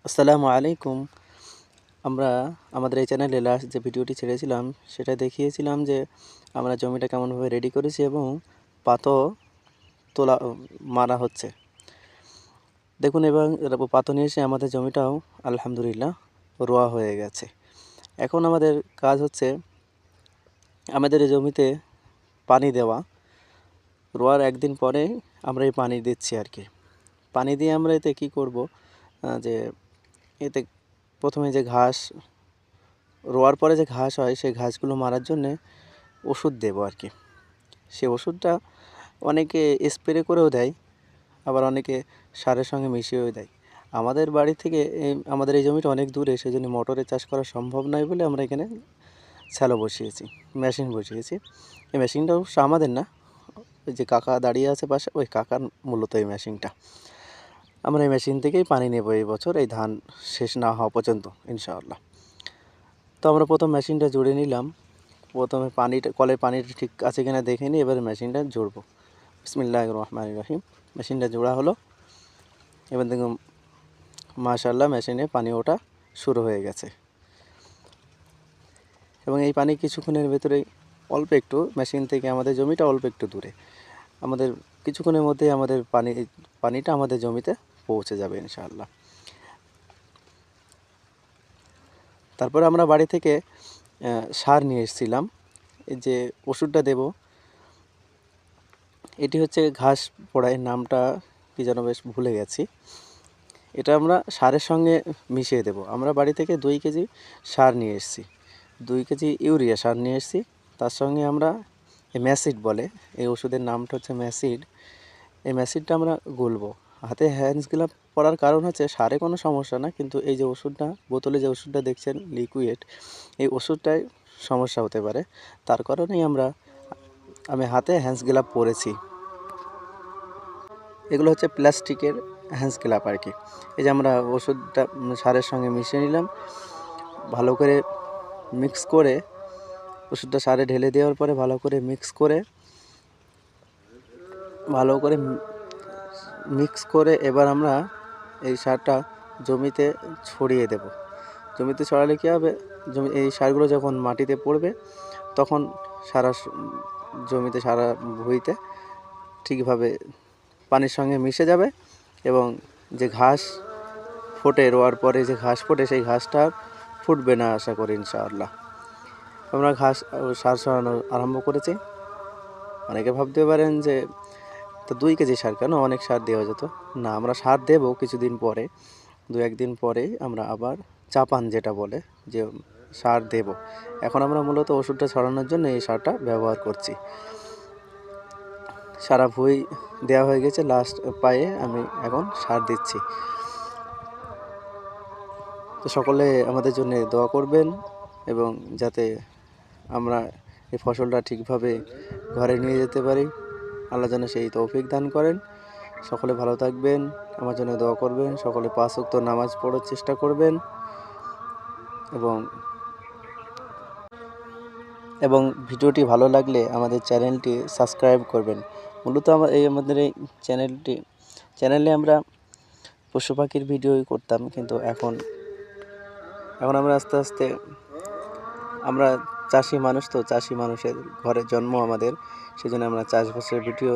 আসসালামু আলাইকুম। আমরা আমাদের এই চ্যানেলে লাস্ট যে ভিডিওটি ছেড়েছিলাম সেটা দেখিয়েছিলাম যে আমরা জমিটা কেমনভাবে রেডি করেছি এবং পাতও তোলা মারা হচ্ছে। দেখুন এবং পাতও নিয়ে এসে আমাদের জমিটাও আলহামদুলিল্লাহ রোয়া হয়ে গেছে। এখন আমাদের কাজ হচ্ছে আমাদের এই জমিতে পানি দেওয়া। রোয়ার একদিন পরে আমরা এই পানি দিচ্ছি আর কি। পানি দিয়ে আমরা এতে কী করব, যে এতে প্রথমে যে ঘাস রোয়ার পরে যে ঘাস হয় সেই ঘাসগুলো মারার জন্যে ওষুধ দেবো আর কি। সে ওষুধটা অনেকে স্প্রে করেও দেয়, আবার অনেকে সারের সঙ্গে মিশিয়েও দেয়। আমাদের বাড়ি থেকে আমাদের এই জমিটা অনেক দূরে, সেই জন্য মোটরে চাষ করা সম্ভব নয় বলে আমরা এখানে শ্যালো বসিয়েছি, মেশিন বসিয়েছি। এই মেশিনটা অবশ্য আমাদের না, ওই যে কাকা দাঁড়িয়ে আছে পাশে ওই কাকার মূলত এই মেশিনটা। আমরা এই মেশিন থেকেই পানি নেব এই বছর, এই ধান শেষ না হওয়া পর্যন্ত ইনশাআল্লাহ। তো আমরা প্রথম মেশিনটা জুড়ে নিলাম। প্রথমে পানিটা কলের পানিটা ঠিক আছে কিনা দেখে নিই, এবারে মেশিনটা জুড়বো। বিসমিল্লাহির রহমানির রহিম। মেশিনটা জোড়া হলো। এবার দেখুন মাশাআল্লাহ মেশিনে পানি ওঠা শুরু হয়ে গেছে এবং এই পানি কিছুক্ষণের ভেতরেই অল্প একটু মেশিন থেকে আমাদের জমিটা অল্প একটু দূরে, আমাদের কিছুক্ষণের মধ্যেই আমাদের পানিটা আমাদের জমিতে পৌঁছে যাবে ইনশাআল্লাহ। তারপরে আমরা বাড়ি থেকে সার নিয়ে এসেছিলাম। এই যে ওষুধটা দেব, এটি হচ্ছে ঘাস পোড়ায়, নামটা কি যেন বেশ ভুলে গেছি। এটা আমরা সারের সঙ্গে মিশিয়ে দেব। আমরা বাড়ি থেকে 2 কেজি সার নিয়ে এসেছি, 2 কেজি ইউরিয়া সার নিয়ে এসেছি। তার সঙ্গে আমরা ম্যাসিড বলে, এই ওষুধের নামটা হচ্ছে ম্যাসিড। এই ম্যাসিডটা আমরা গুলবো। হাতে হ্যান্ডস গ্লাভ পরার কারণ হচ্ছে সারে কোনো সমস্যা না, কিন্তু এই যে ওষুধটা বোতলে যে ওষুধটা দেখছেন লিকুইড, এই ওষুধটায় সমস্যা হতে পারে। তার কারণেই আমি হাতে হ্যান্ডস গ্লাভ পরেছি। এগুলো হচ্ছে প্লাস্টিকের হ্যান্ডস গ্লাভ আর কি। এই যে আমরা ওষুধটা সারের সঙ্গে মিশিয়ে নিলাম, ভালো করে মিক্স করে ওষুধটা সারে ঢেলে দেওয়ার পরে ভালো করে মিক্স করে এবার আমরা এই সারটা জমিতে ছড়িয়ে দেব। জমিতে ছড়ালে কী হবে, এই সারগুলো যখন মাটিতে পড়বে তখন সারা জমিতে সারা ভুঁইতে ঠিকভাবে পানির সঙ্গে মিশে যাবে এবং যে ঘাস ফোটে, রোয়ার পরে যে ঘাস ফোটে সেই ঘাসটা আর ফুটবে না আশা করি ইনশাআল্লাহ। আমরা সার ছড়ানো আরম্ভ করেছি। অনেকে ভাবতে পারেন যে তো 2 কেজি সার কেন, অনেক সার দেওয়া যেত। না, আমরা সার দেব কিছুদিন পরে, 2-1 দিন পরেই আমরা আবার চাপান যেটা বলে যে সার দেব। এখন আমরা মূলত ওষুধটা ছড়ানোর জন্য এই সারটা ব্যবহার করছি। সারা ভুঁই দেওয়া হয়ে গেছে, লাস্ট পায়ে আমি এখন সার দিচ্ছি। তো সকলে আমাদের জন্য দোয়া করবেন এবং যাতে আমরা এই ফসলটা ঠিকভাবে ঘরে নিয়ে যেতে পারি, আল্লাহ যেন সেই তৌফিক দান করেন। সকলে ভালো থাকবেন, আমার জন্য দোয়া করবেন। সকলে 5 ওয়াক্ত নামাজ পড়ার চেষ্টা করবেন এবং ভিডিওটি ভালো লাগলে আমাদের চ্যানেলটি সাবস্ক্রাইব করবেন। মূলত আমাদের এই চ্যানেলে আমরা পশু পাখির ভিডিওই করতাম, কিন্তু এখন আমরা আস্তে আস্তে আমরা চাষি মানুষ, তো চাষি মানুষের ঘরে জন্ম আমাদের, সেজন্য আমরা চাষবাসের ভিডিও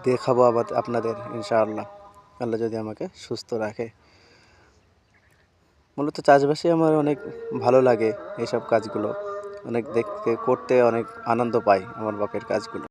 দেখাবো আপনাদের ইনশাআল্লাহ, আল্লাহ যদি আমাকে সুস্থ রাখে। মূলত চাষবাসে আমার অনেক ভালো লাগে, এইসব কাজগুলো অনেক দেখতে করতে অনেক আনন্দ পাই আমার বাপের কাজগুলো।